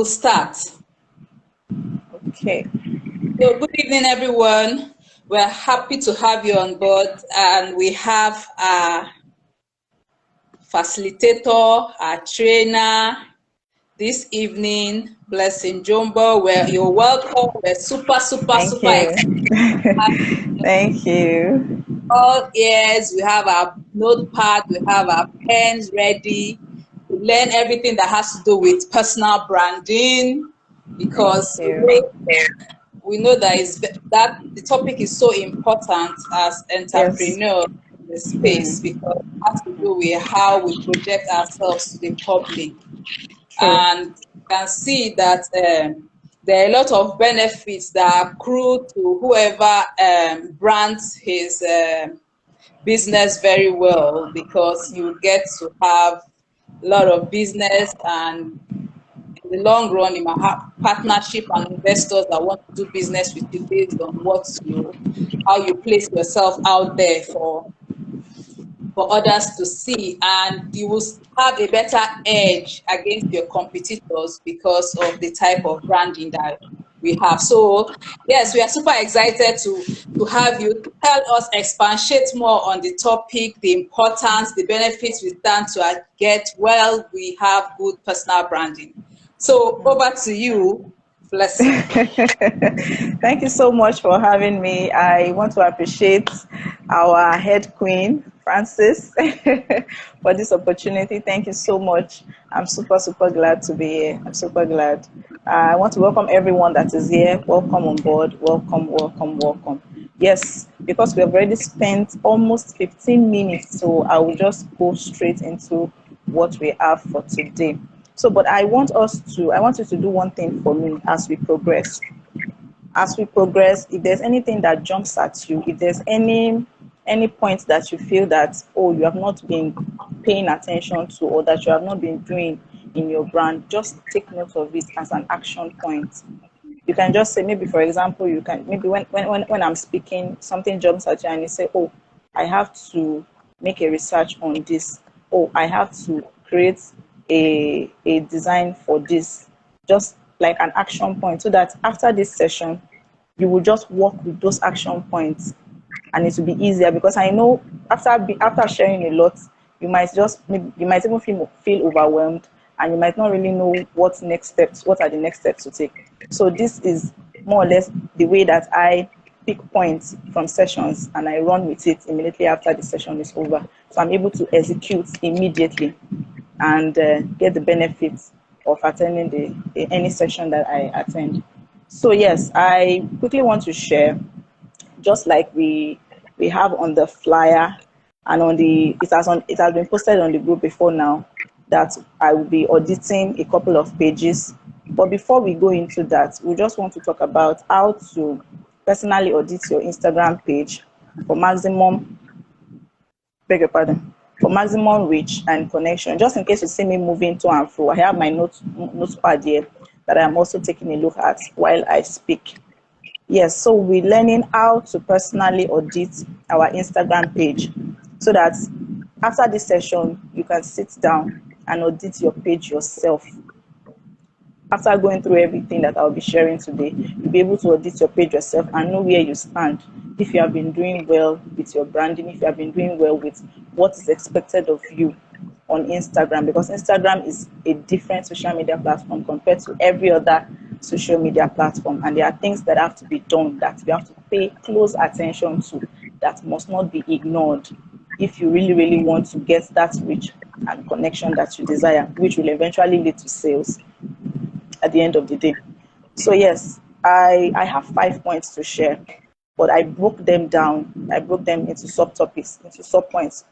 will start. Okay. So good evening, everyone. We're happy to have you on board, and we have our facilitator, our trainer this evening, Blessing Jumbo. You're welcome. We're super Thank excited. you. Thank you. All ears, we have our notepad, we have our pens ready to learn everything that has to do with personal branding, because Thank you. we know that the topic is so important as Yes. entrepreneurs in the space, because it has to do with how we project ourselves to the public. True. And you can see that there are a lot of benefits that accrue to whoever brands his business very well, because you get to have a lot of business, and in the long run you might have partnership and investors that want to do business with you based on how you place yourself out there for others to see, and you will have a better edge against your competitors because of the type of branding that we have. So yes, we are super excited to have you tell us, expatiate more on the topic, the importance, the benefits we stand to get while we have good personal branding. So over to you, Blessing. Thank you so much for having me. I want to appreciate our head queen, Francis, for this opportunity. Thank you so much. I'm super glad to be here. I'm super glad. I want to welcome everyone that is here. Welcome on board. Welcome. Yes, because we have already spent almost 15 minutes, so I will just go straight into what we have for today. So, but I want you to do one thing for me as we progress. As we progress, if there's anything that jumps at you, if there's any point that you feel that, oh, you have not been paying attention to, or that you have not been doing in your brand, just take note of it as an action point. You can just say, maybe for example, you can maybe when I'm speaking, something jumps at you and you say, oh, I have to make a research on this. Oh, I have to create a design for this. Just like an action point, so that after this session, you will just work with those action points, and it will be easier, because I know after sharing a lot, you might even feel overwhelmed, and you might not really know what are the next steps to take. So this is more or less the way that I pick points from sessions and I run with it immediately after the session is over. So I'm able to execute immediately and get the benefits of attending any session that I attend. So yes, I quickly want to share, just like we have on the flyer and it has been posted on the group before now, that I will be auditing a couple of pages. But before we go into that, we just want to talk about how to personally audit your Instagram page for maximum reach and connection. Just in case you see me moving to and fro, I have my notepad here that I'm also taking a look at while I speak. Yes, so we're learning how to personally audit our Instagram page, so that after this session, you can sit down and audit your page yourself. After going through everything that I'll be sharing today, you'll be able to audit your page yourself and know where you stand. If you have been doing well with your branding, if you have been doing well with what is expected of you on Instagram, because Instagram is a different social media platform compared to every other social media platform, and there are things that have to be done that you have to pay close attention to, that must not be ignored if you really want to get that reach and connection that you desire, which will eventually lead to sales at the end of the day. So yes, I have 5 points to share, but I broke them down. I broke them into subtopics, into subpoints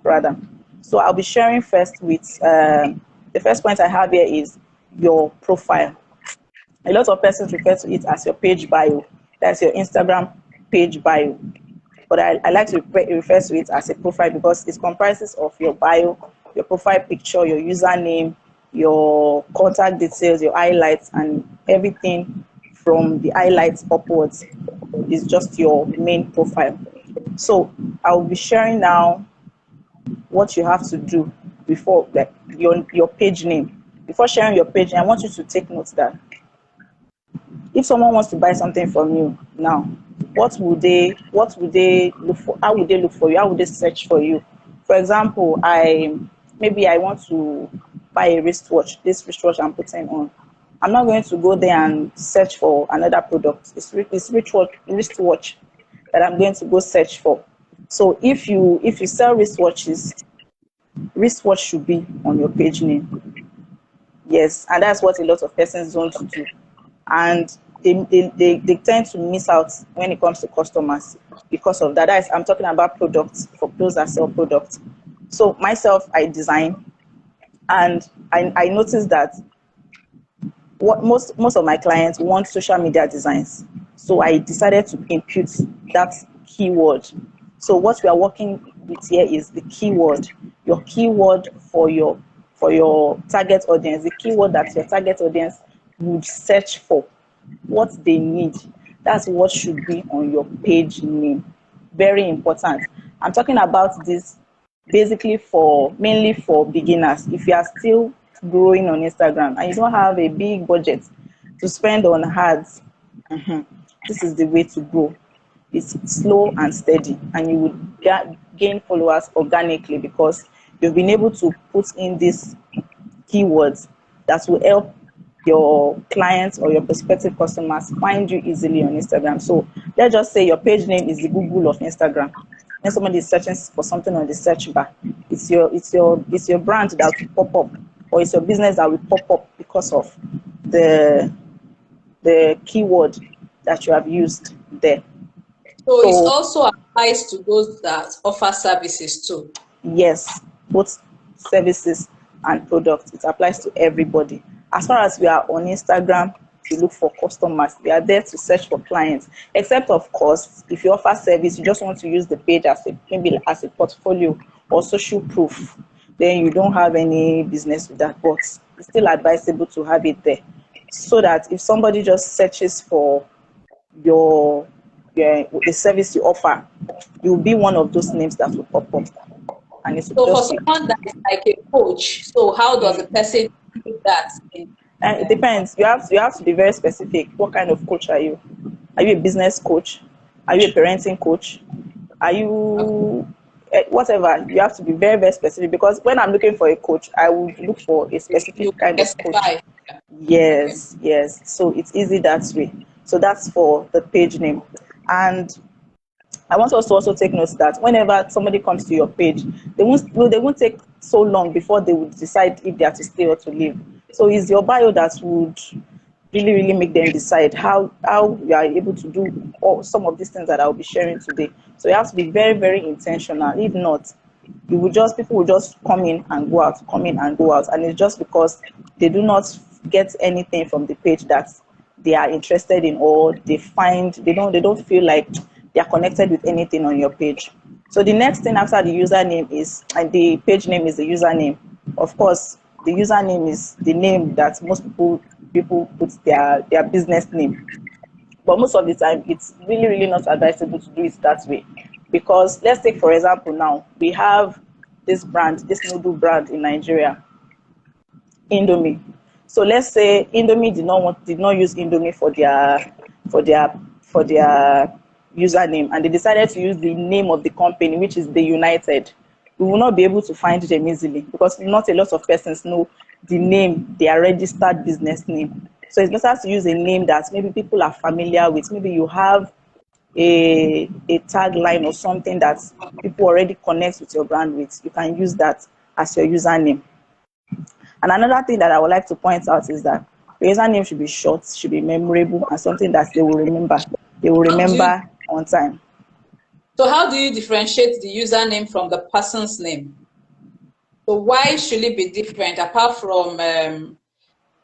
rather. So I'll be sharing first with the first point I have here is your profile. A lot of persons refer to it as your page bio. That's your Instagram page bio. But I like to refer to it as a profile, because it comprises of your bio, your profile picture, your username, your contact details, your highlights, and everything from the highlights upwards is just your main profile. So I'll be sharing now what you have to do before, like your page name. before sharing your page, I want you to take note that if someone wants to buy something from you now, what would they look for? How would they look for you? How would they search for you? For example, maybe I want to buy a wristwatch, this wristwatch I'm putting on. I'm not going to go there and search for another product. It's wristwatch that I'm going to go search for. So if you sell wristwatches, wristwatch should be on your page name. Yes, and that's what a lot of persons don't do. And they tend to miss out when it comes to customers because of that. I'm talking about products, for those that sell products. So myself, I design, and I noticed that what most of my clients want social media designs. So I decided to impute that keyword. So what we are working with here is the keyword, your keyword for your target audience, the keyword that your target audience would search for, what they need. That's what should be on your page name. Very important. I'm talking about this basically mainly for beginners. If you are still growing on Instagram and you don't have a big budget to spend on ads, this is the way to grow. It's slow and steady, and you would gain followers organically because you've been able to put in these keywords that will help your clients or your prospective customers find you easily on Instagram. So let's just say your page name is the Google of Instagram. When somebody is searching for something on the search bar, it's your brand that will pop up, or it's your business that will pop up because of the keyword that you have used there. So it also applies to those that offer services too. Yes, both services and products. It applies to everybody. As far as we are on Instagram to look for customers, we are there to search for clients. Except, of course, if you offer service, you just want to use the page as maybe as a portfolio or social proof, then you don't have any business with that. But it's still advisable to have it there, so that if somebody just searches for the service you offer, you'll be one of those names that will pop up. And it's So for just someone that is like a coach, so how does a person do that? it depends. You have to be very specific. What kind of coach are you? Are you a business coach? Are you a parenting coach? Are you whatever? You have to be very, very specific, because when I'm looking for a coach, I would look for a You specific kind of coach. specify. Okay. Yes, yes. So it's easy that way. So that's for the page name. And I want us to also take note that whenever somebody comes to your page, they won't take so long before they would decide if they are to stay or to leave. So it's your bio that would really, really make them decide how you are able to do all some of these things that I'll be sharing today. So you have to be very, very intentional. If not, people will just come in and go out, come in and go out, and it's just because they do not get anything from the page that they are interested in, or they don't feel like they are connected with anything on your page. So the next thing after the username is, and the page name is the username. Of course, the username is the name that most people put their business name. But most of the time, it's really, really not advisable to do it that way. Because let's take, for example, now we have this noodle brand in Nigeria, Indomie. So let's say Indomie did not use Indomie for their username, and they decided to use the name of the company, which is the United. We will not be able to find them easily, because not a lot of persons know the name, their registered business name. So it's better to use a name that maybe people are familiar with. Maybe you have a tagline or something that people already connect with your brand with. You can use that as your username. And another thing that I would like to point out is that your username should be short, should be memorable, and something that they will remember. They will remember on time. So how do you differentiate the username from the person's name? So why should it be different apart from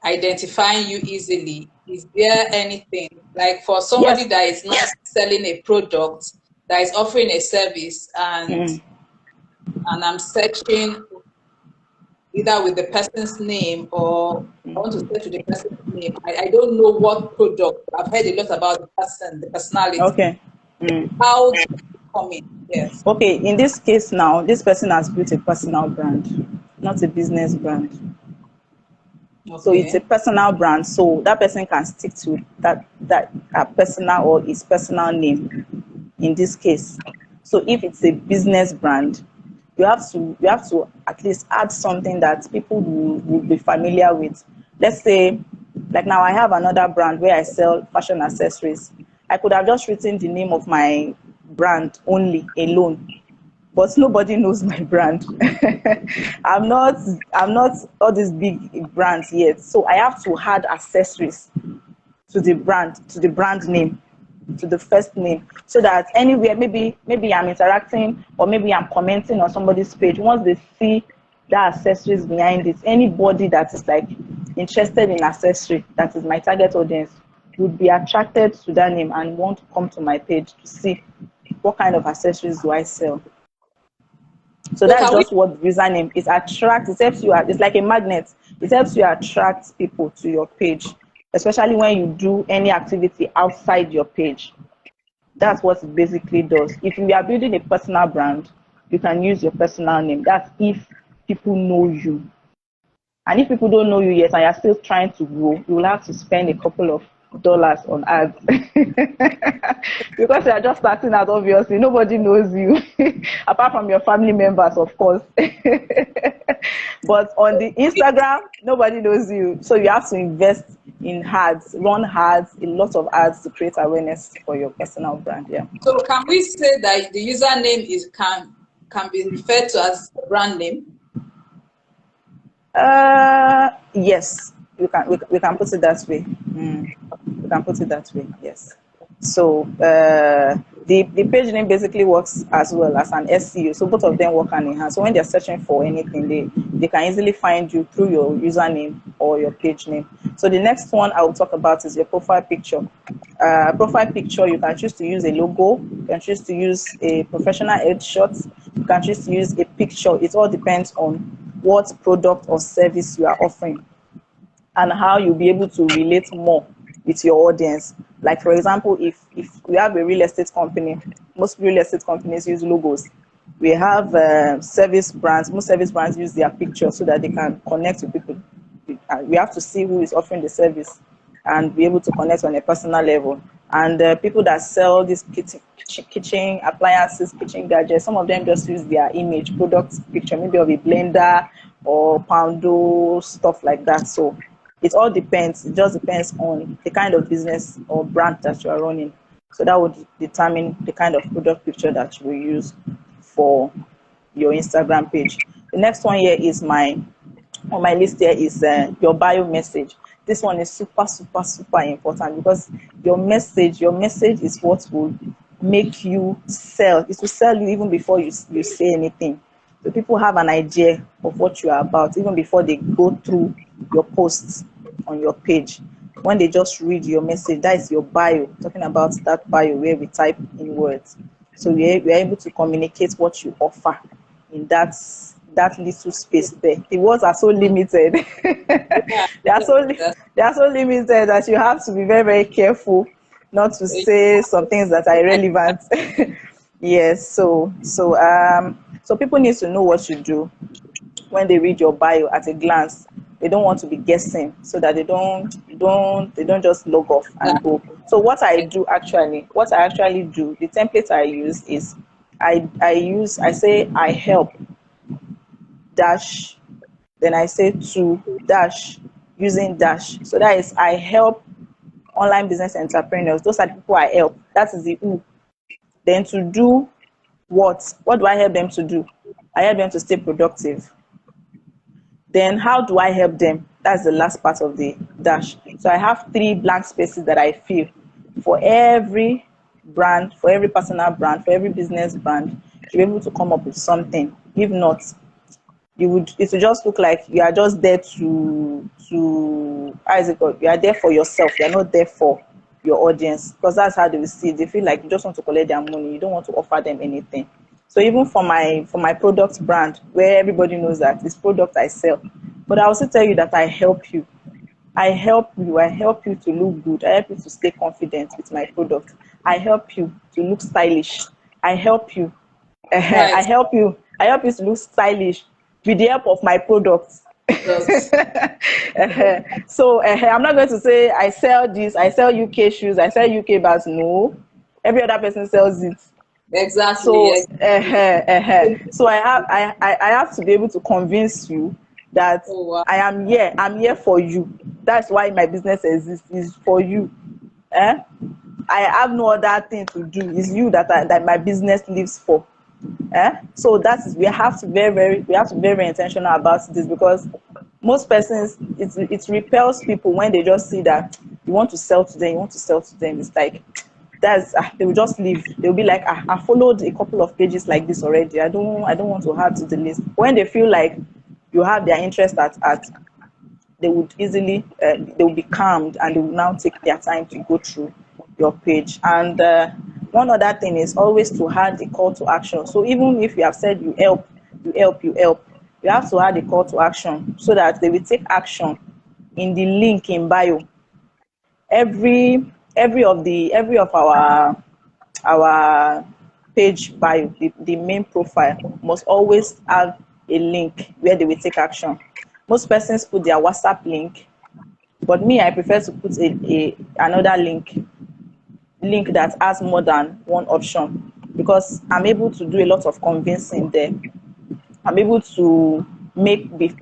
identifying you easily? Is there anything like for somebody Yes. that is not selling a product, that is offering a service, Mm. and I'm searching either with the person's name, or I want to search with the person's name. I don't know what product. I've heard a lot about the person, the personality. Okay. Mm. How do you come in? Yes. Okay. In this case now, this person has built a personal brand, not a business brand. So it's a Okay. personal brand. So that person can stick to that personal or his personal name in this case. So if it's a business brand, you have to at least add something that people will be familiar with. Let's say, like now I have another brand where I sell fashion accessories. I could have just written the name of my brand only alone, but nobody knows my brand. I'm not I'm not all these big brands yet. So I have to add accessories to the brand name, to the first name, so that anywhere, maybe I'm interacting or maybe I'm commenting on somebody's page, once they see the accessories behind it, anybody that is like interested in accessory, that is my target audience, would be attracted to that name and want to come to my page to see what kind of accessories do I sell. So So that's can we just what username is. Attract. It helps you. It's like a magnet. It helps you attract people to your page, especially when you do any activity outside your page. That's what it basically does. If you are building a personal brand, you can use your personal name. That's if people know you. And if people don't know you yet and you're still trying to grow, you will have to spend a couple of dollars on ads. Because you're just starting out, obviously. Nobody knows you, apart from your family members, of course. But on the Instagram, nobody knows you. So you have to invest in ads, run ads, a lot of ads to create awareness for your personal brand. Yeah. so can we say that the username is can be referred to as the brand name? Yes, we can put it that way. We can put it that way. Yes. So the page name basically works as well as an SEO. So both of them work hand in hand. So when they're searching for anything, they can easily find you through your username or your page name. So the next one I will talk about is your profile picture. Profile picture, you can choose to use a logo, you can choose to use a professional headshot, you can choose to use a picture. It all depends on what product or service you are offering and how you'll be able to relate more with your audience. Like for example, if we have a real estate company, most real estate companies use logos. We have service brands. Most service brands use their picture so that they can connect with people. We have to see who is offering the service and be able to connect on a personal level. And people that sell these kitchen appliances, kitchen gadgets, some of them just use their image, product picture, maybe of a blender or poundo, stuff like that. So it all depends. It just depends on the kind of business or brand that you are running. So that would determine the kind of product picture that you will use for your Instagram page. The next one here is on my list here is your bio message. This one is super important because your message is what will make you sell. It will sell you even before you say anything. So people have an idea of what you are about even before they go through your posts on your page. When they just read your message, that is your bio, talking about that bio where we type in words. So we're able to communicate what you offer in that little space there. The words are so limited. Yeah, they are so that's they are so limited that you have to be very careful not to say some things that are irrelevant. Yes, so people need to know what you do when they read your bio at a glance. They don't want to be guessing so that they don't just log off and go. So what I actually do, the template I use is I say I help dash, then I say to dash, using dash. So that is I help online business entrepreneurs. Those are the people I help. That is the who. Then to do what? What do I help them to do? I help them to stay productive. Then how do I help them? That's the last part of the dash. So I have three blank spaces that I fill for every brand, for every personal brand, for every business brand to be able to come up with something. If not, it will just look like you are just there to how is it called? You are there for yourself. You are not there for your audience, because that's how they will see it. They feel like you just want to collect their money. You don't want to offer them anything. So even for my product brand, where everybody knows that it's product I sell, but I also tell you that I help you. I help you. I help you to look good. I help you to stay confident with my product. I help you to look stylish. I help you. right. I help you to look stylish with the help of my products. Just So I'm not going to say I sell this, I sell UK shoes, I sell UK bags. No, every other person sells it. exactly, So exactly. so I have to be able to convince you that Oh wow. I'm here for you. That's why my business exists, is for you. eh I have no other thing to do. It's you that my business lives for. So that is, we have to be very intentional about this, because most persons, it repels people when they just see that you want to sell to them, you want to sell to them. It's like, they will just leave. They'll be like, I followed a couple of pages like this already. I don't want to add to the list. When they feel like you have their interest at they would easily they will be calmed, and they will now take their time to go through your page. And one other thing is always to add a call to action. So even if you have said you help, you have to add a call to action so that they will take action in the link in bio. Every of our page bio, the main profile must always have a link where they will take action. Most persons put their WhatsApp link, but me, I prefer to put a another link that has more than one option, because I'm able to do a lot of convincing there. I'm able to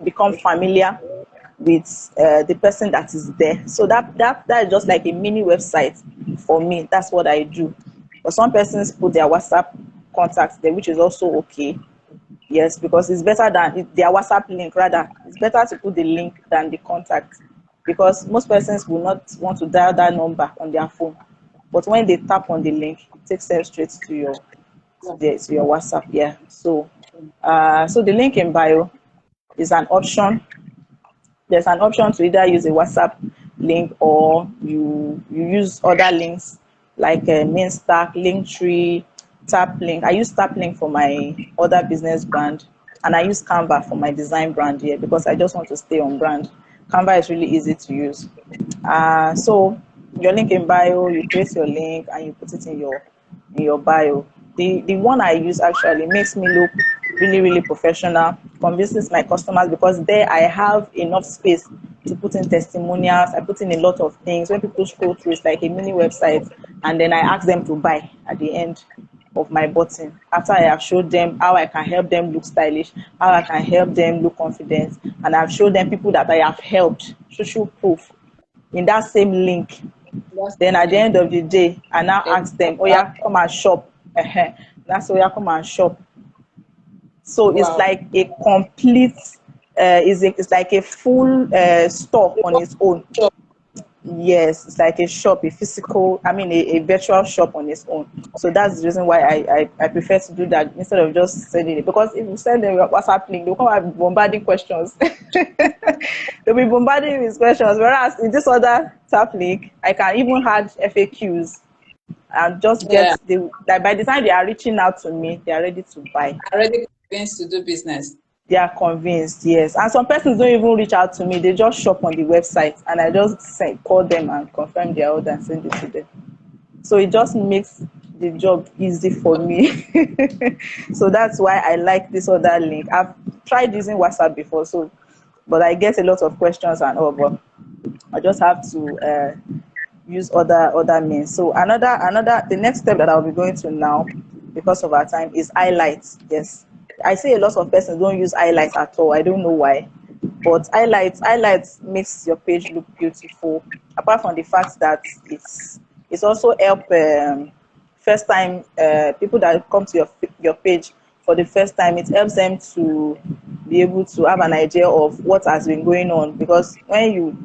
become familiar with the person that is there. So that is just like a mini website for me. That's what I do. But some persons put their WhatsApp contacts there, which is also okay. Yes, because it's better than their WhatsApp link. Rather, it's better to put the link than the contact, because most persons will not want to dial that number on their phone. But when they tap on the link, it takes them straight to your WhatsApp. Yeah. So the link in bio is an option. There's an option to either use a WhatsApp link, or you use other links like Mainstack, Linktree, Taplink. I use Taplink for my other business brand, and I use Canva for my design brand here, because I just want to stay on brand. Canva is really easy to use. So your link in bio, you create your link and you put it in your bio. The one I use actually makes me look really, really professional, convinces my customers, because there I have enough space to put in testimonials. I put in a lot of things. When people scroll through, it's like a mini website, and then I ask them to buy at the end of my button, after I have showed them how I can help them look stylish, how I can help them look confident, and I've showed them people that I have helped, social proof in that same link. That's Then the at the link. end of the day, I now ask them, oh yeah, come and shop. That's, oh yeah, come and shop. So it's Wow. like a complete, it's like a full store on its own. Yes, it's like a shop, a physical, I mean, a virtual shop on its own. So that's the reason why I prefer to do that instead of just sending it. Because if you send them your WhatsApp link, they'll come and bombarding questions. They'll be bombarding with questions. Whereas in this other tap link, I can even add FAQs and just get Yeah. like by the time they are reaching out to me, they are ready to buy. Already convinced to do business. They are convinced, yes. And some persons don't even reach out to me. They just shop on the website, and I just call them and confirm their order and send it to them. So it just makes the job easy for me. So that's why I like this other link. I've tried using WhatsApp before, but I get a lot of questions and all, but I just have to use other means. So the next step that I'll be going to now, because of our time, is highlights. Yes, I see a lot of persons don't use highlights at all. I don't know why, but highlights makes your page look beautiful. Apart from the fact that it's also help first time people that come to your page for the first time. It helps them to be able to have an idea of what has been going on, because when you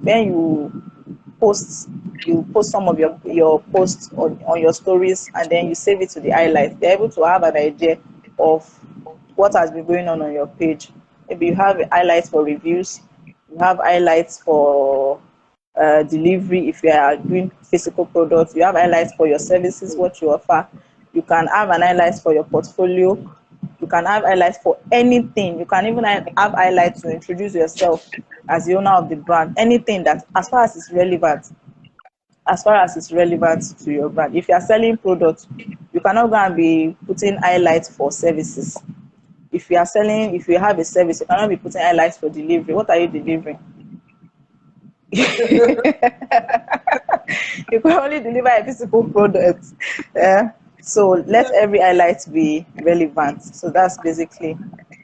post you post some of your posts on your stories, and then you save it to the highlights, they're able to have an idea of what has been going on your page. Maybe you have highlights for reviews, you have highlights for delivery. If you are doing physical products, you have highlights for your services, what you offer. You can have an highlights for your portfolio. You can have highlights for anything. You can even have highlights to introduce yourself as the owner of the brand. Anything that, as far as it's relevant to your brand. If you are selling products, you cannot go and be putting highlights for services. If you are selling, if you have a service, you cannot be putting highlights for delivery. What are you delivering? You can only deliver a physical product. Yeah. So let every highlight be relevant. So that's basically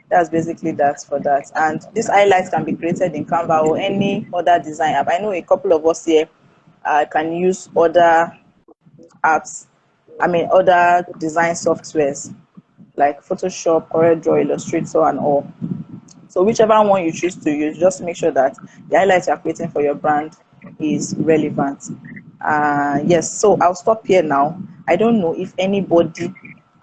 that for that. And these highlights can be created in Canva or any other design app. I know a couple of us here can use other apps. I mean other design softwares like Photoshop, CorelDRAW, Illustrator, and all. So whichever one you choose to use, just make sure that the highlight you're creating for your brand is relevant. Yes, so I'll stop here now. I don't know if anybody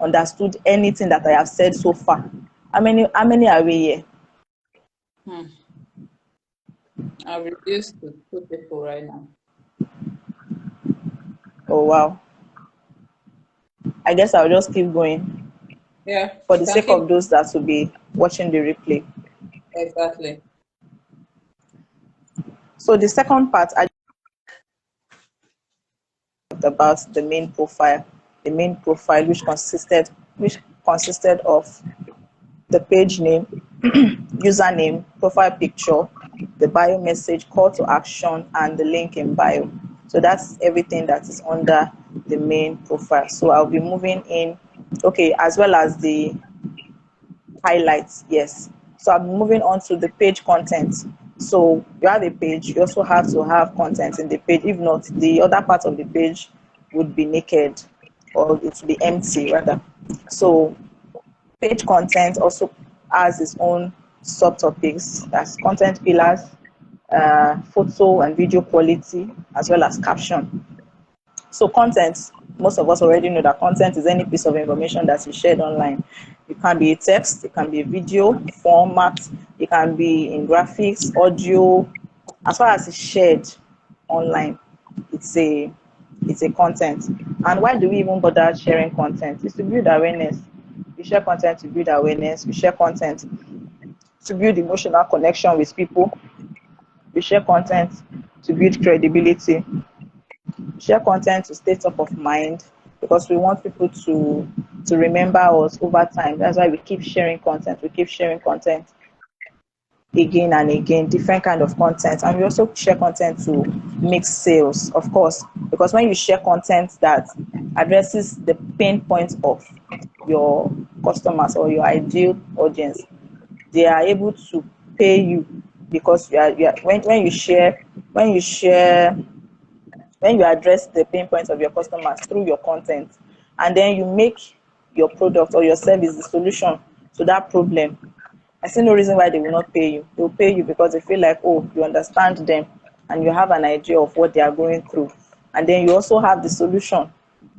understood anything that I have said so far. How many are we here? Hmm. I've reduced to 2 people right now. Oh wow. I guess I'll just keep going Yeah, for you the can sake keep of those that will be watching the replay. exactly. So the second part I talked about the main profile which consisted of the page name, username, profile picture, the bio message, call to action, and the link in bio. So that's everything that is under the main profile. So I'll be moving in, okay, as well as the highlights, yes. So I'm moving on to the page content. So you have a page, you also have to have content in the page. If not, the other part of the page would be naked, or it would be empty rather. So page content also has its own subtopics. That's content pillars, photo and video quality, as well as caption. So content, most of us already know that content is any piece of information that is shared online. It can be a text, it can be a video format, it can be in graphics, audio. As far as it's shared online, it's a it's a content. And why do we even bother sharing content? It's to build awareness. We share content to build awareness. We share content to build emotional connection with people. We share content to build credibility. Share content to stay top of mind because we want people to remember us over time. That's why we keep sharing content. We keep sharing content again and again, different kind of content. And we also share content to make sales, of course, because when you share content that addresses the pain points of your customers or your ideal audience, they are able to pay you because when you share when you address the pain points of your customers through your content, and then you make your product or your service the solution to that problem, I see no reason why they will not pay you. They will pay you because they feel like, oh, you understand them and you have an idea of what they are going through, and then you also have the solution.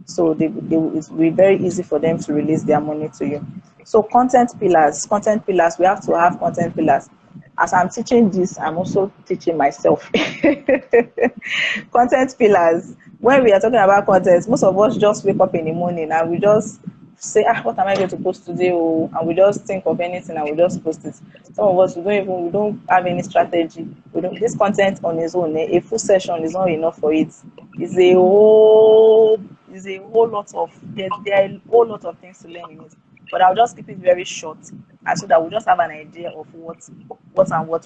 So it will be very easy for them to release their money to you. So content pillars, we have to have content pillars. As I'm teaching this, I'm also teaching myself. Content pillars. When we are talking about content, most of us just wake up in the morning and we just say, what am I going to post today? Oh, and we just think of anything and we just post it. Some of us we don't have any strategy. We don't this content on its own, a full session is not enough for it. It's a whole lot of there are a whole lot of things to learn in it. But I'll just keep it very short, and so that we just have an idea of what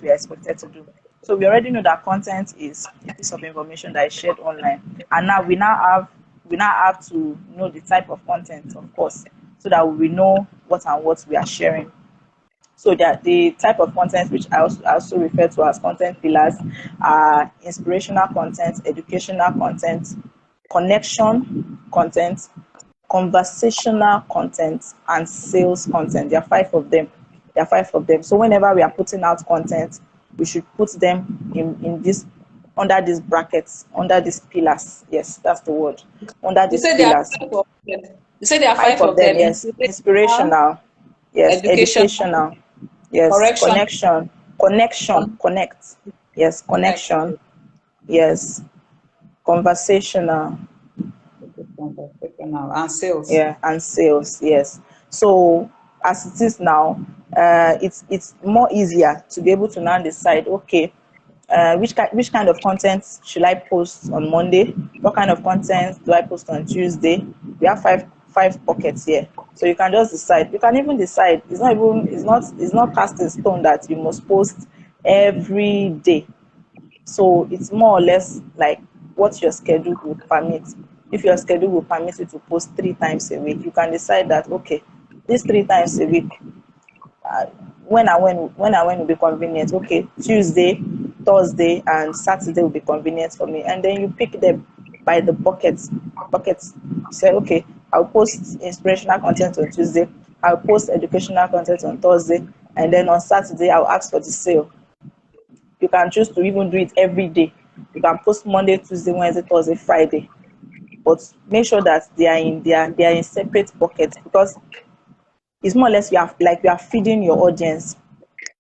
we are expected to do. So we already know that content is a piece of information that is shared online, and now we now have to know the type of content, of course, so that we know what we are sharing. So that the type of content which I also refer to as content pillars are inspirational content, educational content, connection content, conversational content, and sales content. There are five of them. So whenever we are putting out content, we should put them in this under these brackets, under these pillars. Yes, that's the word. Under You these said there are pillars. 5 of them. You said there are Five five of of them, them. yes. Inspirational, Inspirational, yes. educational, Educational, yes. correction, Connect, yes. connect. Connection, yes. Conversational, Conversational and sales. yeah, and sales, yes. So as it is now, it's more easier to be able to now decide, okay, which kind of content should I post on Monday? What kind of content do I post on Tuesday? We have 5 pockets here. So you can just decide. You can even decide. It's not cast in stone that you must post every day. So it's more or less like what your schedule would permit. If your schedule will permit you to post 3 times a week, you can decide that okay, these 3 times a week, uh, when will be convenient. Okay, Tuesday, Thursday, and Saturday will be convenient for me, and then you pick them by the buckets. Say okay, I'll post inspirational content on Tuesday, I'll post educational content on Thursday, and then on Saturday I'll ask for the sale. You can choose to even do it every day. You can post Monday, Tuesday, Wednesday, Thursday, Friday, but make sure that they are in separate buckets, because it's more or less you are feeding your audience.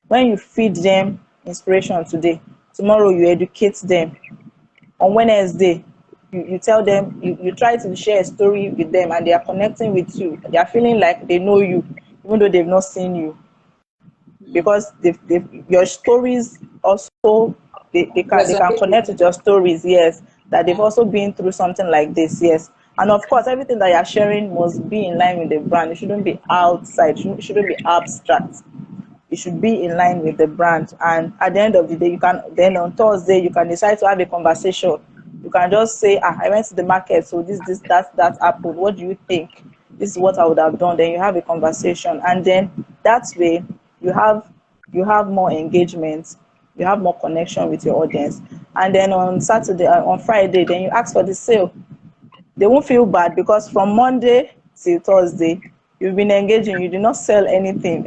When you feed them inspiration today, tomorrow you educate them. On Wednesday, you tell them, you try to share a story with them, and they are connecting with you. They are feeling like they know you, even though they've not seen you, because your stories also, they can Resonate with connect with your stories, yes, that they've them. also been through something like this, yes. And of course, everything that you're sharing must be in line with the brand. It shouldn't be outside, it shouldn't be abstract. It should be in line with the brand. And at the end of the day, you can then on Thursday you can decide to have a conversation. You can just say, I went to the market, so this that happened. What do you think? This is what I would have done. Then you have a conversation, and then that way you have more engagement, you have more connection with your audience. And then on Saturday, on Friday, then you ask for the sale. They won't feel bad, because from Monday till Thursday, you've been engaging, you did not sell anything.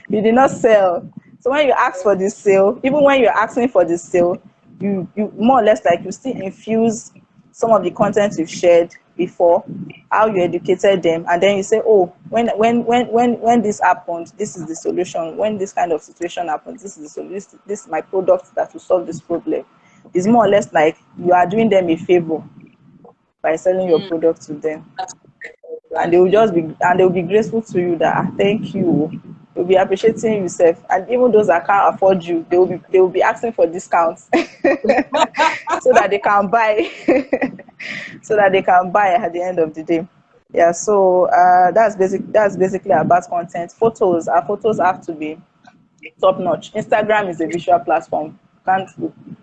You did not sell. So when you ask for the sale, even when you're asking for the sale, you more or less, like, you still infuse some of the content you've shared before, how you educated them, and then you say, oh, when this happened, this is the solution. When this kind of situation happens, this is the solution. This is my product that will solve this problem. It's more or less like you are doing them a favor by selling your Mm, product to them, that's and they will exactly. just be and they will be grateful to you that, thank you. They'll be appreciating yourself, and even those that can't afford you, they will be asking for discounts so that they can buy so that they can buy at the end of the day. Yeah, so that's basically about content. Our photos have to be top notch. Instagram is a visual platform. Can't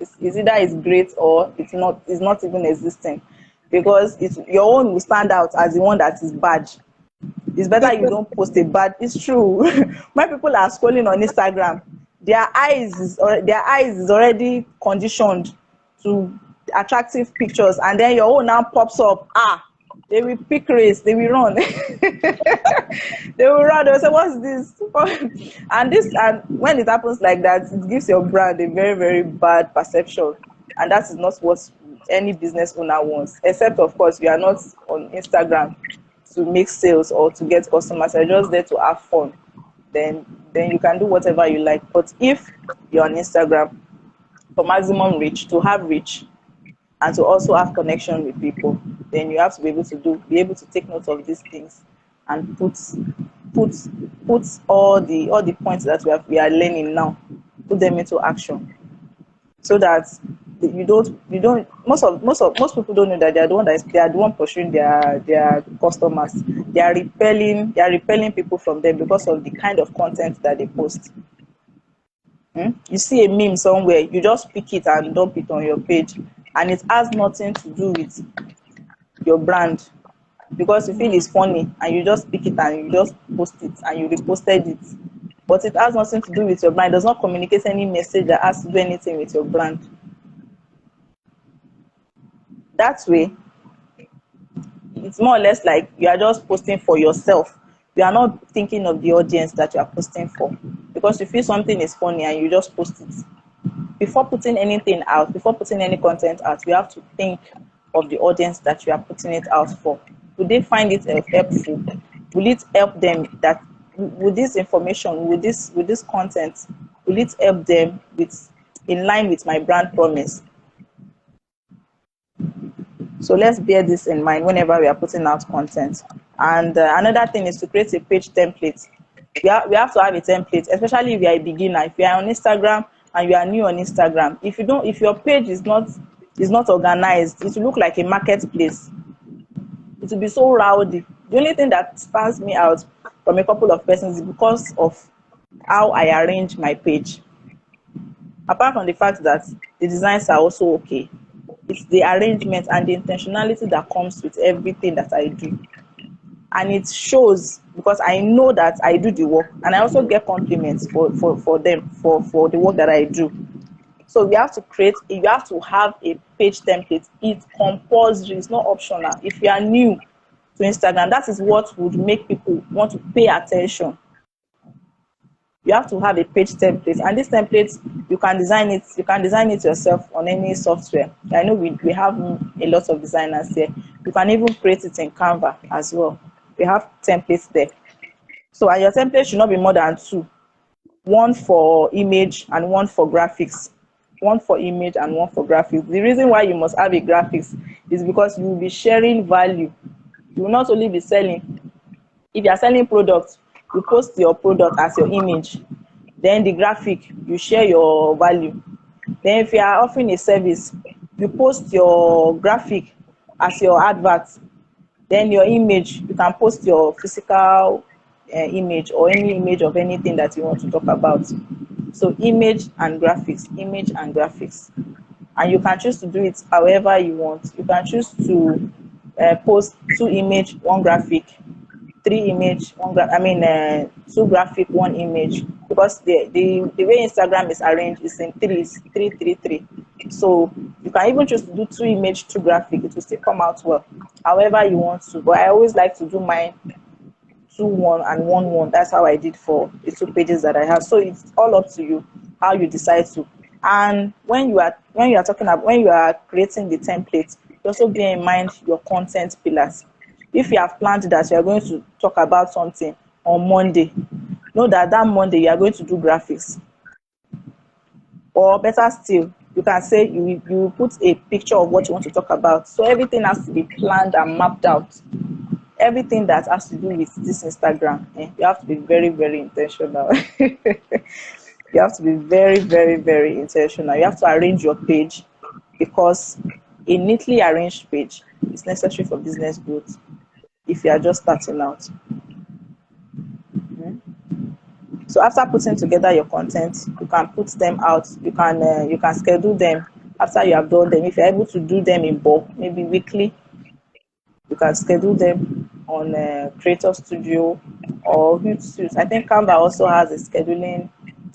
it's either it's great or it's not even existing, because your own will stand out as the one that is bad. It's better you don't post a bad. It's true. When people are scrolling on Instagram, their eyes is already conditioned to attractive pictures, and then your own now pops up. They will pick race, they will run. They will run, they will say, what's this? And when it happens like that, it gives your brand a very, very bad perception, and that is not what any business owner wants. Except, of course, we are not on Instagram to make sales or to get customers. You're just there to have fun. Then you can do whatever you like. But if you're on Instagram for maximum reach, to have reach, and to also have connection with people, then you have to be able to take note of these things, and put put all the points that we are learning now, put them into action, so that you don't most people don't know that they are the one pursuing their customers. They are repelling people from them because of the kind of content that they post. You see a meme somewhere, you just pick it and dump it on your page, and it has nothing to do with your brand, because you feel it's funny, and you just pick it and you just post it and you reposted it, but it has nothing to do with your brand. It does not communicate any message that has to do anything with your brand. That way, it's more or less like you are just posting for yourself. You are not thinking of the audience that you are posting for, because you feel something is funny and you just post it. Before putting anything out, before putting any content out, you have to think of the audience that you are putting it out for. Will they find it helpful? Will it help them? That with this information, with this content, will it help them with in line with my brand promise? So let's bear this in mind whenever we are putting out content. And another thing is to create a page template. We have to have a template, especially if you are a beginner. If you are on Instagram and you are new on Instagram, if your page is not organized, it will look like a marketplace. it will be so rowdy. The only thing that stands me out from a couple of persons is because of how I arrange my page. Apart from the fact that the designs are also okay, it's the arrangement and the intentionality that comes with everything that I do. And it shows because I know that I do the work, and I also get compliments for them for the work that I do. So we have to you have to have a page template. It's compulsory, it's not optional. If you are new to Instagram, that is what would make people want to pay attention. You have to have a page template, and this template you can design it yourself on any software. I know we have a lot of designers here. You can even create it in Canva as well. We have templates there. So and your template should not be more than two, one for image and one for graphics. One for image and one for graphics. The reason why you must have a graphics is because you will be sharing value. You will not only be selling. If you are selling products, you post your product as your image. Then the graphic, you share your value. Then if you are offering a service, you post your graphic as your advert. Then your image, you can post your physical image or any image of anything that you want to talk about. So image and graphics, image and graphics. And you can choose to do it however you want. You can choose to post two image, one graphic, three image, two graphic, one image. Because the way Instagram is arranged is in threes, three, three, three. So you can even choose to do two image, two graphic. It will still come out well, however you want to. But I always like to do mine 2-1 and 1-1. That's how I did for the two pages that I have. So it's all up to you how you decide to. And when you are creating the template, also bear in mind your content pillars. If you have planned that you are going to talk about something on Monday, know that Monday you are going to do graphics. Or better still, you can say you put a picture of what you want to talk about. So everything has to be planned and mapped out. Everything that has to do with this Instagram, you have to be very, very intentional. You have to be very, very, very intentional. You have to arrange your page, because a neatly arranged page is necessary for business growth if you are just starting out. So after putting together your content, you can put them out. You can schedule them after you have done them. If you're able to do them in bulk, maybe weekly, you can schedule them on Creator Studio or Hootsuite. I think Canva also has a scheduling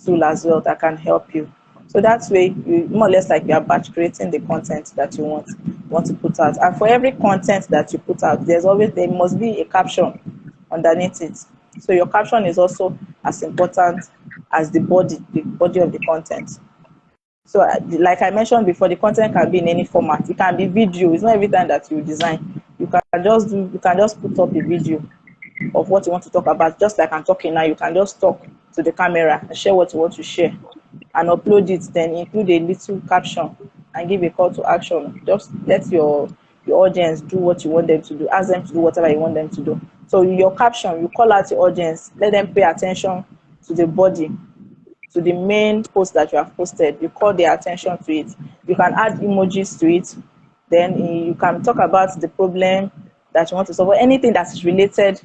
tool as well that can help you. So that way, you more or less like you are batch creating the content that you want to put out. And for every content that you put out, there must be a caption underneath it. So your caption is also as important as the body of the content. So like I mentioned before, the content can be in any format. It can be video. It's not every time that you design. You can just put up a video of what you want to talk about. Just like I'm talking now, you can just talk to the camera and share what you want to share and upload it. Then include a little caption and give a call to action. Just let your audience do what you want them to do. Ask them to do whatever you want them to do. So your caption, you call out your audience, let them pay attention to the body, to the main post that you have posted. You call their attention to it. You can add emojis to it. Then you can talk about the problem that you want to solve, or anything that is related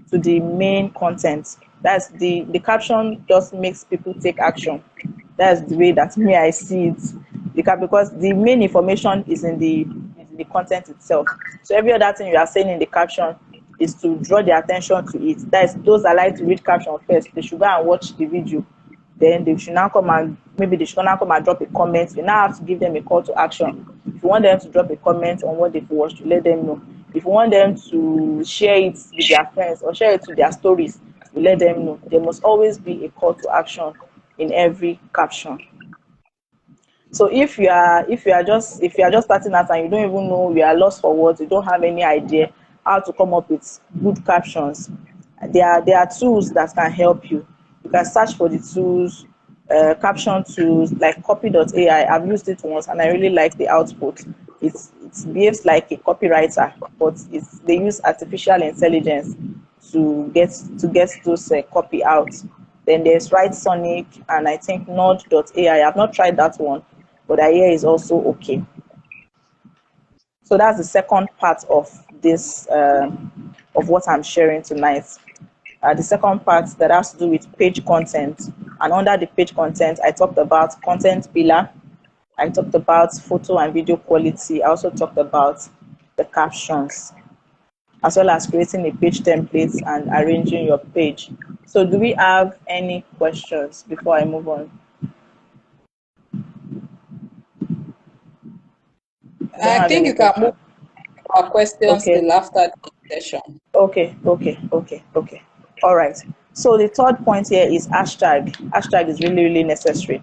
to the main content. That's the caption just makes people take action. That's the way that I see it. Because the main information is in the content itself. So every other thing you are saying in the caption is to draw their attention to it. That is, those that like to read caption first, they should go and watch the video. Then they should now come and drop a comment. You now have to give them a call to action. If you want them to drop a comment on what they've watched, you let them know. If you want them to share it with their friends or share it to their stories, you let them know. There must always be a call to action in every caption. So if you are just starting out and you don't even know, you are lost for words, you don't have any idea how to come up with good captions, there are tools that can help you. You can search for the tools, caption tools like copy.ai. I've used it once and I really like the output. It behaves like a copywriter, but they use artificial intelligence to get those copy out. Then there's WriteSonic and I think Node.ai. I've not tried that one, but I hear is also okay. So that's the second part of this of what I'm sharing tonight. The second part that has to do with page content, and under the page content, I talked about content pillar. I talked about photo and video quality. I also talked about the captions, as well as creating a page template and arranging your page. So do we have any questions before I move on? I don't I have think any you can move questions. our questions Okay, till after the session. okay. All right. So the third point here is hashtag. Hashtag is really, really necessary.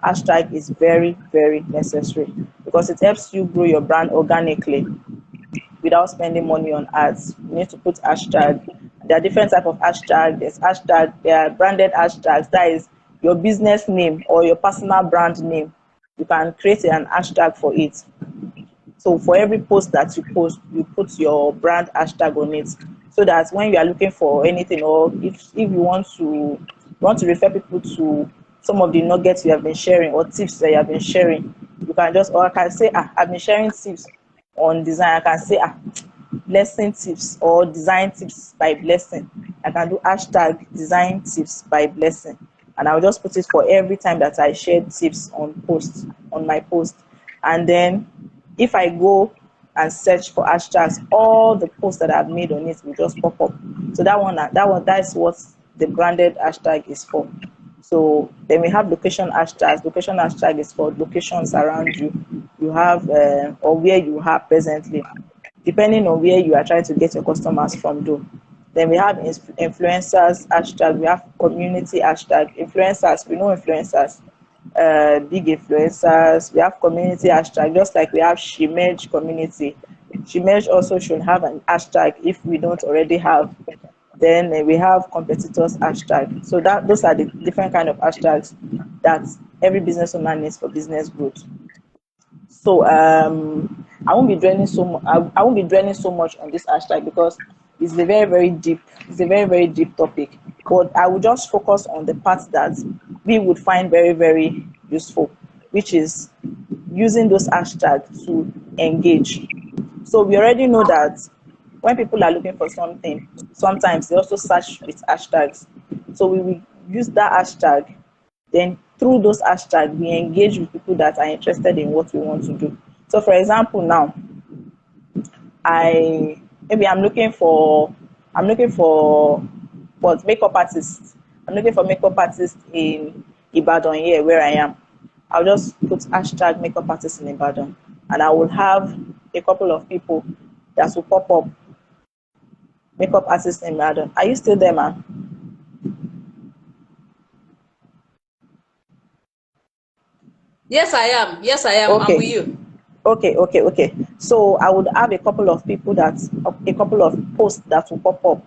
Hashtag is very, very necessary because it helps you grow your brand organically without spending money on ads. You need to put hashtag. There are different type of hashtag. There's hashtag, there are branded hashtags. That is your business name or your personal brand name. You can create an hashtag for it. So for every post that you post, you put your brand hashtag on it, so that when you are looking for anything, or if you want to refer people to some of the nuggets you have been sharing or tips that you have been sharing, you can just, or I can say, I've been sharing tips on design. I can say, blessing tips or design tips by blessing. I can do hashtag design tips by blessing, and I'll just put it for every time that I share tips on my post. And then if I go and search for hashtags, all the posts that I've made on it will just pop up. So that's what the branded hashtag is for. So then we have location hashtags. Location hashtag is for locations around you. You have or where you are presently, depending on where you are trying to get your customers from though. Then we have influencers hashtag, we have community hashtag. Influencers, we know influencers, big influencers. We have community hashtag, just like we have Shemerge community. Shemerge also should have an hashtag if we don't already have. Then we have competitors hashtag. So those are the different kind of hashtags that every business owner needs for business growth. So I won't be dwelling so much. I won't be dwelling so much on this hashtag because it's a very, very deep. It's a very, very deep topic. But I will just focus on the parts that we would find very, very useful, which is using those hashtags to engage. So we already know that when people are looking for something, sometimes they also search with hashtags. So we will use that hashtag. Then through those hashtags, we engage with people that are interested in what we want to do. So for example, now I'm looking for what makeup artists. I'm looking for makeup artists in Ibadan here where I am. I'll just put hashtag makeup artists in Ibadan, and I will have a couple of people that will pop up, makeup artists in Ibadan. Are you still there, man? Yes, I am. Yes, I am. I'm with Okay. you. Okay. So I would have a couple of posts that will pop up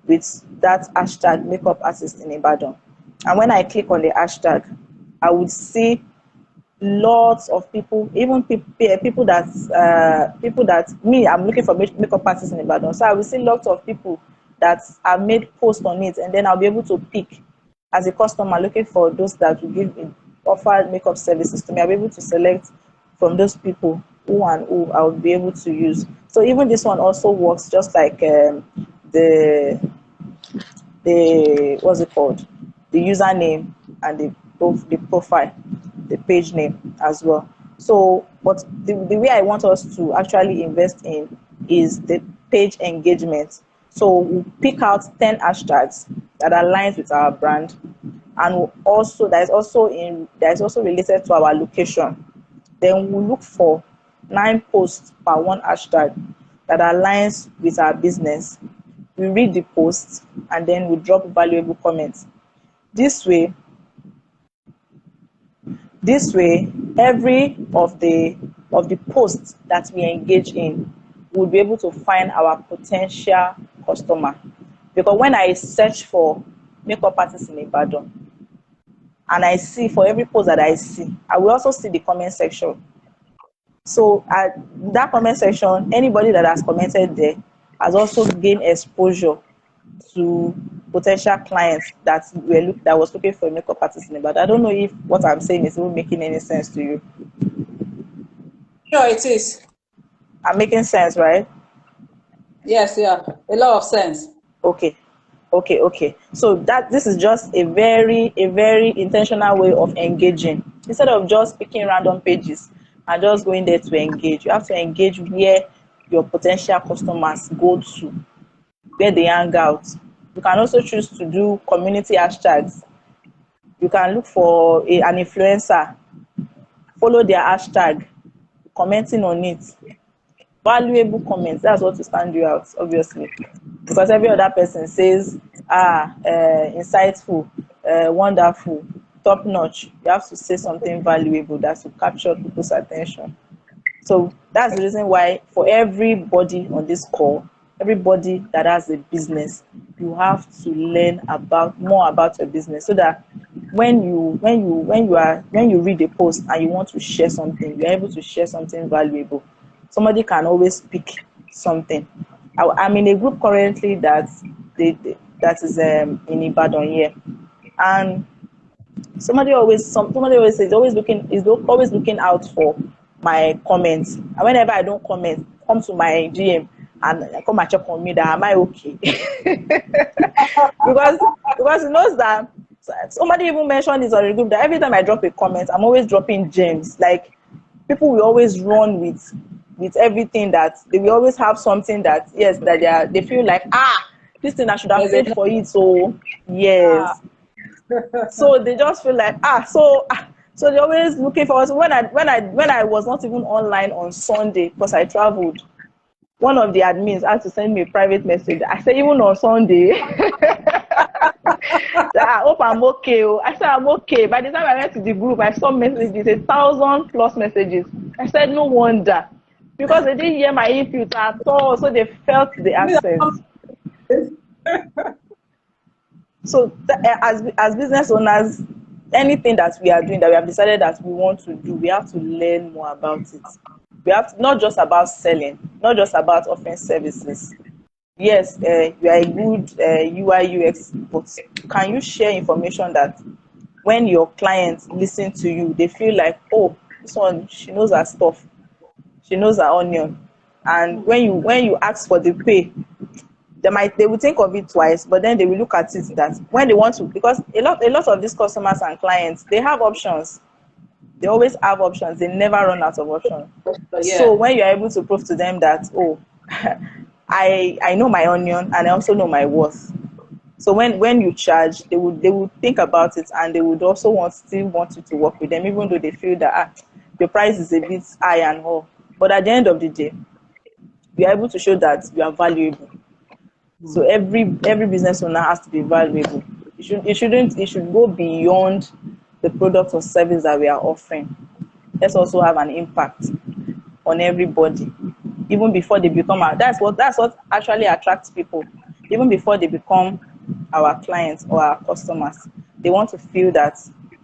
with that hashtag makeup artist in Ibadan. And when I click on the hashtag, I would see lots of people, even people that me, I'm looking for makeup artists in Ibadan. So I will see lots of people that have made posts on it, and then I'll be able to pick as a customer looking for those that will offer makeup services to me. I'll be able to select from those people who I would be able to use. So even this one also works just like the what's it called, the username and the profile, the page name as well. So but the way I want us to actually invest in is the page engagement. So we'll pick out 10 hashtags that aligns with our brand, and also that is also related to our location. Then we'll look for 9 posts per one hashtag that aligns with our business. We read the post and then we drop valuable comments. This way, every of the posts that we engage in, we'll be able to find our potential customer. Because when I search for makeup artists in Ibadan, and I see for every post that I see, I will also see the comment section. So at that comment section, anybody that has commented there has also gained exposure to potential clients that was looking for a makeup artist in Ibadan. I don't know if what I'm saying is even making any sense to you. Sure, it is. I'm making sense, right? Yes, yeah, a lot of sense. Okay, okay. So that this is just a very intentional way of engaging. Instead of just picking random pages and just going there to engage, you have to engage where your potential customers go to, where they hang out. You can also choose to do community hashtags. You can look for an influencer, follow their hashtag, commenting on it. Valuable comments, that's what will stand you out, obviously, because every other person says insightful, wonderful, top notch. You have to say something valuable that will capture people's attention. So that's the reason why for everybody on this call, everybody that has a business, you have to learn about more about your business, so that when you read a post and you want to share something, you're able to share something valuable. Somebody can always pick something. I'm in a group currently that is in Ibadan here, and somebody always says always looking out for my comments, and whenever I don't comment, come to my DM and come and check on me that am I okay. Because he knows that somebody even mentioned this on the group that every time I drop a comment, I'm always dropping gems. Like, people will always run with everything, that they will always have something that, yes, that they feel like, this thing I should have Is it paid for it. So ah, yes, so they just feel like, so they're always looking for us. When I was not even online on Sunday because I traveled, one of the admins had to send me a private message. I said, even on Sunday, I hope I'm okay. Oh. I said, I'm okay. By the time I went to the group, I saw messages, 1,000 plus messages. I said, no wonder, because they didn't hear my input at all, so they felt the accent. So as business owners, anything that we are doing, that we have decided that we want to do, we have to learn more about it. We have to, not just about selling, not just about offering services. Yes, you are a good UI UX, but can you share information that when your clients listen to you, they feel like, oh, this one, she knows her stuff, she knows her onion. And when you ask for the pay, they will think of it twice, but then they will look at it that when they want to, because a lot of these customers and clients, they have options. They always have options, they never run out of options. So yeah. when you're able to prove to them that, oh, I know my onion and I also know my worth. So when you charge, they would think about it, and they would also still want you to work with them, even though they feel that your price is a bit high and all. But at the end of the day, you're able to show that you are valuable. So every business owner has to be valuable. It should go beyond the product or service that we are offering. Let's also have an impact on everybody, even before they become our. That's what actually attracts people. Even before they become our clients or our customers, they want to feel that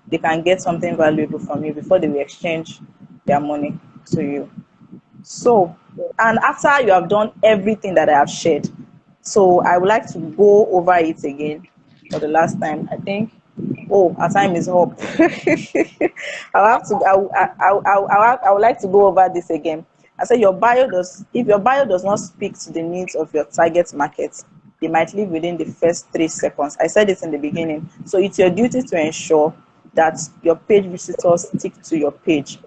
they can get something valuable from you before they will exchange their money to you. So, and after you have done everything that I have shared, so I would like to go over it again for the last time. I think, oh, our time is up. I'll have to, I would like to go over this again. I said, if your bio does not speak to the needs of your target market, they might leave within the first 3 seconds. I said it in the beginning. So it's your duty to ensure that your page visitors stick to your page.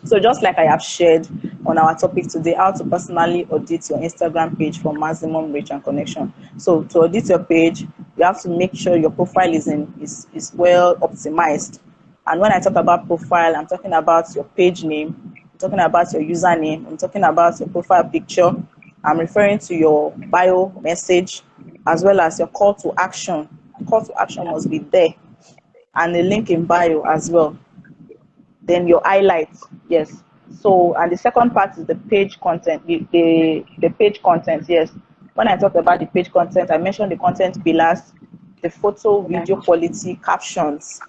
So just like I have shared on our topic today, how to personally audit your Instagram page for maximum reach and connection. So to audit your page, you have to make sure your profile is well optimized. And when I talk about profile, I'm talking about your page name, I'm talking about your username, I'm talking about your profile picture, I'm referring to your bio message, as well as your call to action. Call to action must be there, and the link in bio as well. Then your highlights, yes. So, and the second part is the page content, the page content, yes. When I talked about the page content, I mentioned the content pillars, the photo, video quality, captions.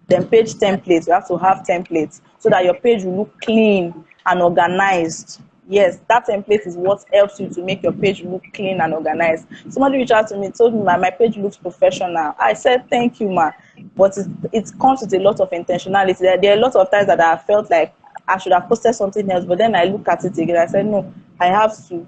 Then page templates, you have to have templates so that your page will look clean and organized. Yes, that template is what helps you to make your page look clean and organized. Somebody reached out to me, told me my page looks professional. I said, thank you, ma. But it comes with a lot of intentionality. There are a lot of times that I felt like I should have posted something else, but then I look at it again. I said, no, I have to.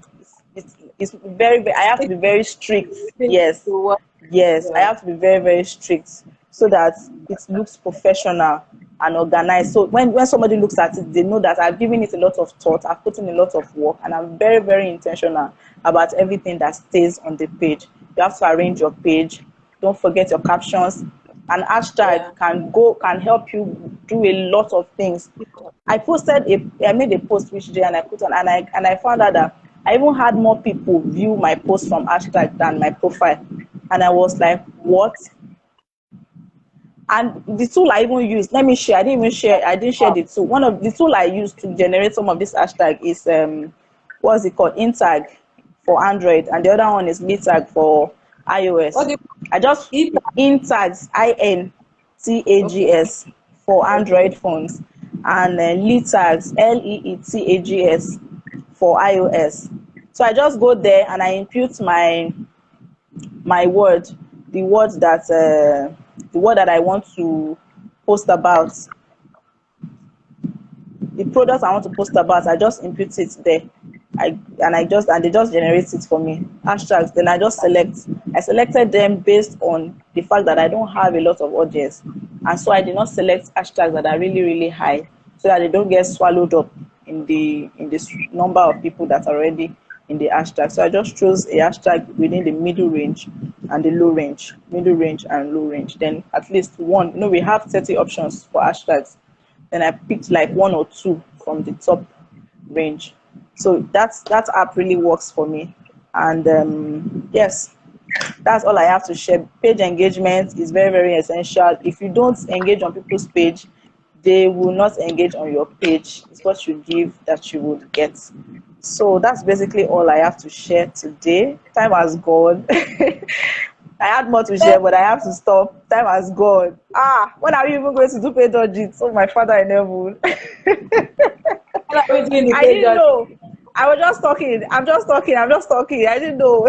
it's very, I have to It's be very strict. things Yes, to work. yes, I Yeah. have to be very, very strict so that it looks professional and organized. So when somebody looks at it, they know that I've given it a lot of thought, I've put in a lot of work, and I'm very, very intentional about everything that stays on the page. You have to arrange your page. Don't forget your captions. An Yeah. hashtag can help you do a lot of things. I made a post which day, and I put on, and I found out that I even had more people view my post from hashtag than my profile. And I was like, what? And the tool I even used, let me share. I didn't share the tool. One of the tool I used to generate some of this hashtag is what's it called? Intag for Android, and the other one is Litag for What iOS. do I just you eat? Intags, Okay. Intags for Okay. Android phones, and Leetags, Leetags for iOS. So I just go there and I input my word, the word that I want to post about, the product I want to post about. I just input it there. And they just generate it for me. Hashtags. Then I just select. I selected them based on the fact that I don't have a lot of audience, and so I did not select hashtags that are really, really high, so that they don't get swallowed up in this number of people that are already in the hashtag. So I just chose a hashtag within the middle range and the low range, middle range and low range. Then at least one. We have 30 options for hashtags. Then I picked like one or two from the top range. So that app really works for me. And yes, that's all I have to share. Page engagement is very, very essential. If you don't engage on people's page, they will not engage on your page. It's what you give that you would get. So that's basically all I have to share today. Time has gone. I had more to share, but I have to stop. Time has gone. When are we even going to do page audits? Oh, my father in heaven. What are we doing in I page didn't audit? know. I was just talking. I'm just talking. I'm just talking. I didn't know.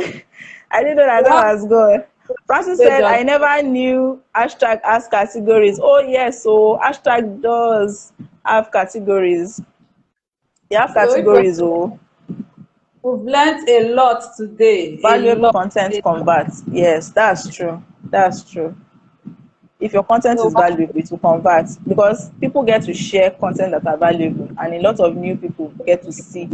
I didn't know that We have time was gone. Francis page said, I audit. never knew hashtag has categories. Oh, yes. So hashtag does have categories. They have So if you're, categories. Oh, we've learned a lot today. A valuable lot. content A lot. converts. Yes, that's true. That's true. If your content So is valuable, it will convert, because people get to share content that are valuable, and a lot of new people get to see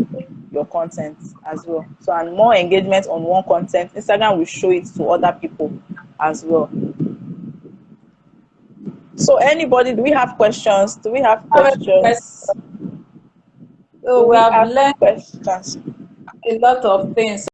your content as well. So, and more engagement on one content, Instagram will show it to other people as well. So, anybody, do we have questions? Do we have have any questions? question? Do So we we have have learned questions? a lot of things.